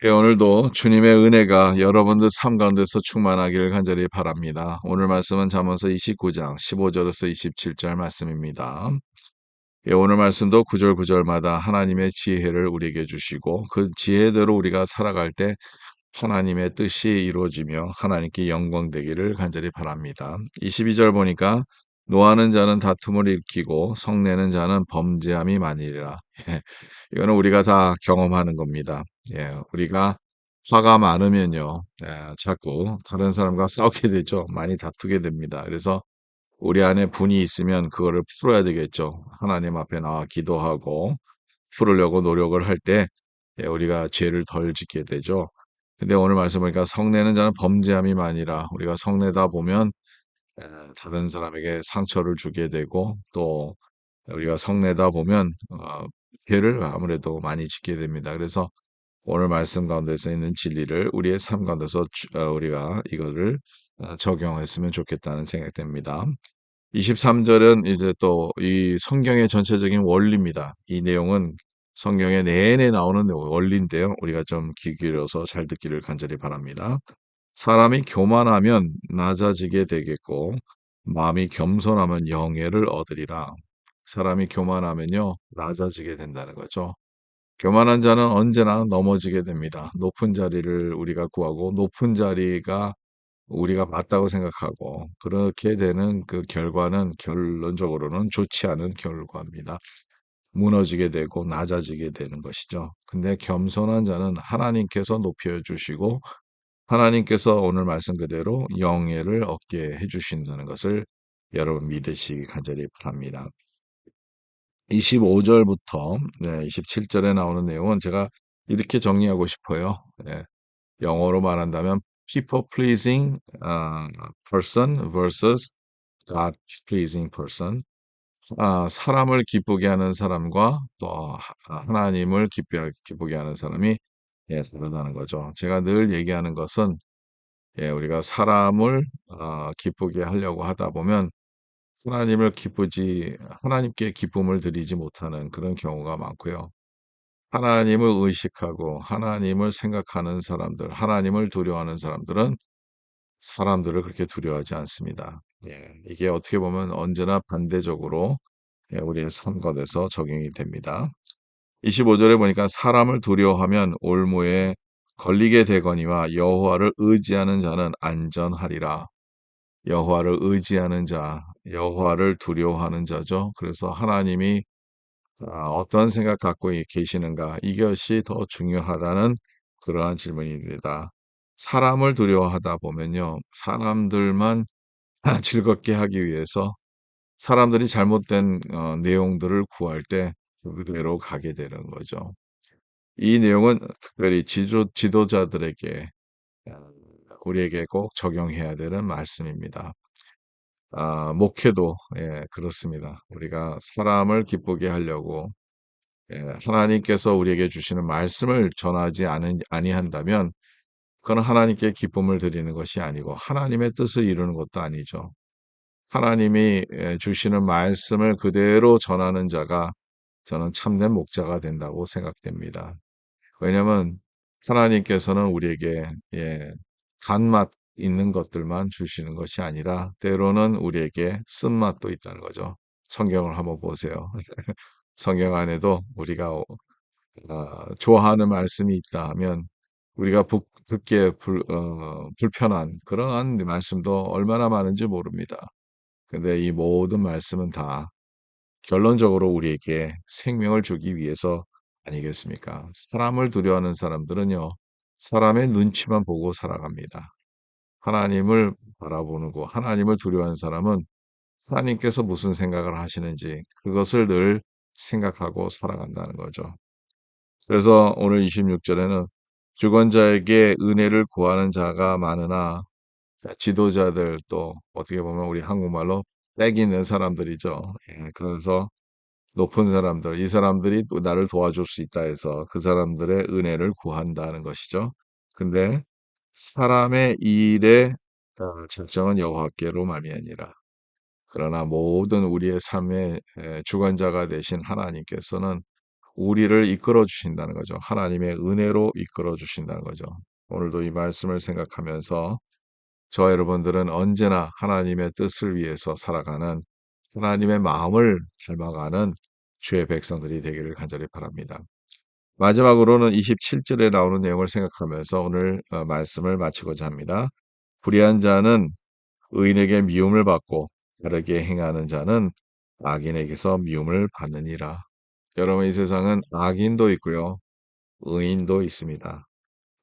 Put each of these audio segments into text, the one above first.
예, 오늘도 주님의 은혜가 여러분들 삶 가운데서 충만하기를 간절히 바랍니다. 오늘 말씀은 잠언서 29장 15절에서 27절 말씀입니다. 예, 오늘 말씀도 구절 구절마다 하나님의 지혜를 우리에게 주시고 그 지혜대로 우리가 살아갈 때 하나님의 뜻이 이루어지며 하나님께 영광 되기를 간절히 바랍니다. 22절 보니까 노하는 자는 다툼을 일으키고 성내는 자는 범죄함이 많으리라. 예, 이거는 우리가 다 경험하는 겁니다. 예, 우리가 화가 많으면요, 자꾸 다른 사람과 싸우게 되죠. 많이 다투게 됩니다. 그래서 우리 안에 분이 있으면 그거를 풀어야 되겠죠. 하나님 앞에 나와 기도하고 풀으려고 노력을 할 때 우리가 죄를 덜 짓게 되죠. 근데 오늘 말씀 보니까 성내는 자는 범죄함이 많으라. 우리가 성내다 보면 에, 다른 사람에게 상처를 주게 되고 또 우리가 성내다 보면 죄를 아무래도 많이 짓게 됩니다. 그래서 오늘 말씀 가운데서 있는 진리를 우리의 삶 가운데서 우리가 이거를 적용했으면 좋겠다는 생각이 듭니다. 23절은 이제 또 이 성경의 전체적인 원리입니다. 이 내용은 성경에 내내 나오는 원리인데요. 우리가 좀 귀 기울여서 잘 듣기를 간절히 바랍니다. 사람이 교만하면 낮아지게 되겠고 마음이 겸손하면 영예를 얻으리라. 사람이 교만하면요 낮아지게 된다는 거죠. 교만한 자는 언제나 넘어지게 됩니다. 높은 자리를 우리가 구하고 높은 자리가 우리가 맞다고 생각하고 그렇게 되는 그 결과는 결론적으로는 좋지 않은 결과입니다. 무너지게 되고 낮아지게 되는 것이죠. 근데 겸손한 자는 하나님께서 높여 주시고 하나님께서 오늘 말씀 그대로 영예를 얻게 해 주신다는 것을 여러분 믿으시기 간절히 바랍니다. 25절부터 27절에 나오는 내용은 제가 이렇게 정리하고 싶어요. 예, 영어로 말한다면 people pleasing person versus God pleasing person. 사람을 기쁘게 하는 사람과 또 하나님을 기쁘게 하는 사람이 다르다는 거죠. 제가 늘 얘기하는 것은 우리가 사람을 기쁘게 하려고 하다 보면 하나님께 기쁨을 드리지 못하는 그런 경우가 많고요. 하나님을 의식하고 하나님을 생각하는 사람들, 하나님을 두려워하는 사람들은 사람들을 그렇게 두려워하지 않습니다. 이게 어떻게 보면 언제나 반대적으로 우리의 삶 가운데서 적용이 됩니다. 25절에 보니까 사람을 두려워하면 올무에 걸리게 되거니와 여호와를 의지하는 자는 안전하리라. 여호와를 의지하는 자, 여호와를 두려워하는 자죠. 그래서 하나님이 어떤 생각 갖고 계시는가 이것이 더 중요하다는 그러한 질문입니다. 사람을 두려워하다 보면요. 사람들만 즐겁게 하기 위해서 사람들이 잘못된 내용들을 구할 때 그대로 가게 되는 거죠. 이 내용은 특별히 지도자들에게 어, 우리에게 꼭 적용해야 되는 말씀입니다. 목회도 그렇습니다. 우리가 사람을 기쁘게 하려고 하나님께서 우리에게 주시는 말씀을 전하지 아니한다면 그건 하나님께 기쁨을 드리는 것이 아니고 하나님의 뜻을 이루는 것도 아니죠. 하나님이 주시는 말씀을 그대로 전하는 자가 저는 참된 목자가 된다고 생각됩니다. 왜냐하면 하나님께서는 우리에게 단맛 있는 것들만 주시는 것이 아니라 때로는 우리에게 쓴맛도 있다는 거죠. 성경을 한번 보세요. 성경 안에도 우리가 좋아하는 말씀이 있다 하면 우리가 듣기에 불편한 그러한 말씀도 얼마나 많은지 모릅니다. 근데 이 모든 말씀은 다 결론적으로 우리에게 생명을 주기 위해서 아니겠습니까? 사람을 두려워하는 사람들은요, 사람의 눈치만 보고 살아갑니다. 하나님을 바라보는 거, 하나님을 두려워하는 사람은 하나님께서 무슨 생각을 하시는지 그것을 늘 생각하고 살아간다는 거죠. 그래서 오늘 26절에는 주권자에게 은혜를 구하는 자가 많으나 지도자들 또 어떻게 보면 우리 한국말로 빽 있는 사람들이죠. 그래서 높은 사람들, 이 사람들이 또 나를 도와줄 수 있다 해서 그 사람들의 은혜를 구한다는 것이죠. 근데 사람의 일의 책정은 여호와께로 말미암니라. 그러나 모든 우리의 삶의 주관자가 되신 하나님께서는 우리를 이끌어 주신다는 거죠. 하나님의 은혜로 이끌어 주신다는 거죠. 오늘도 이 말씀을 생각하면서 저와 여러분들은 언제나 하나님의 뜻을 위해서 살아가는 하나님의 마음을 닮아가는 주의 백성들이 되기를 간절히 바랍니다. 마지막으로는 27절에 나오는 내용을 생각하면서 오늘 말씀을 마치고자 합니다. 불의한 자는 의인에게 미움을 받고 바르게 행하는 자는 악인에게서 미움을 받느니라. 여러분, 이 세상은 악인도 있고요, 의인도 있습니다.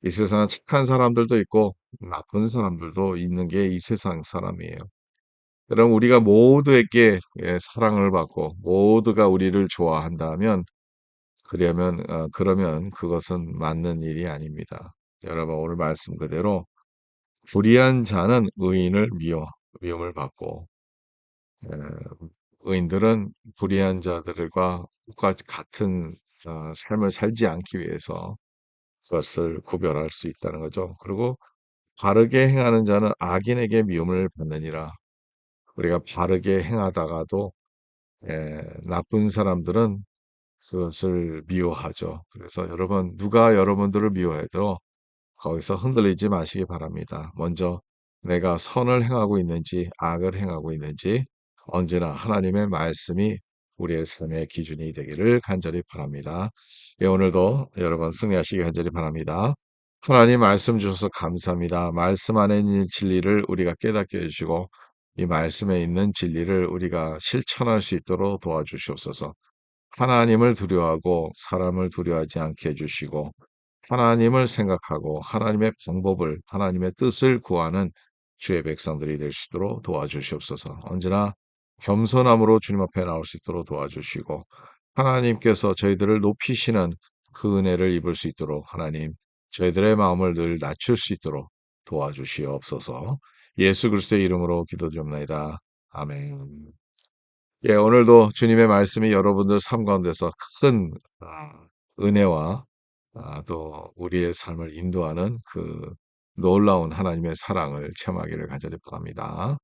이 세상은 착한 사람들도 있고 나쁜 사람들도 있는 게 이 세상 사람이에요. 그럼 우리가 모두에게 사랑을 받고 모두가 우리를 좋아한다면 그러면 그것은 맞는 일이 아닙니다. 여러분, 오늘 말씀 그대로 불의한 자는 의인을 미움을 받고 에, 의인들은 불의한 자들과 똑같이 같은 삶을 살지 않기 위해서 그것을 구별할 수 있다는 거죠. 그리고 바르게 행하는 자는 악인에게 미움을 받느니라. 우리가 바르게 행하다가도 나쁜 사람들은 그것을 미워하죠. 그래서 여러분, 누가 여러분들을 미워해도 거기서 흔들리지 마시기 바랍니다. 먼저 내가 선을 행하고 있는지 악을 행하고 있는지 언제나 하나님의 말씀이 우리의 삶의 기준이 되기를 간절히 바랍니다. 예, 오늘도 여러분 승리하시기 간절히 바랍니다. 하나님 말씀 주셔서 감사합니다. 말씀 안에 있는 진리를 우리가 깨닫게 해주시고 이 말씀에 있는 진리를 우리가 실천할 수 있도록 도와주시옵소서. 하나님을 두려워하고 사람을 두려워하지 않게 해주시고 하나님을 생각하고 하나님의 방법을 하나님의 뜻을 구하는 주의 백성들이 될 수 있도록 도와주시옵소서. 언제나 겸손함으로 주님 앞에 나올 수 있도록 도와주시고 하나님께서 저희들을 높이시는 그 은혜를 입을 수 있도록 하나님 저희들의 마음을 늘 낮출 수 있도록 도와주시옵소서. 예수 그리스도의 이름으로 기도드립니다. 아멘. 예, 오늘도 주님의 말씀이 여러분들 삶 가운데서 큰 은혜와 또 우리의 삶을 인도하는 그 놀라운 하나님의 사랑을 체험하기를 간절히 바랍니다.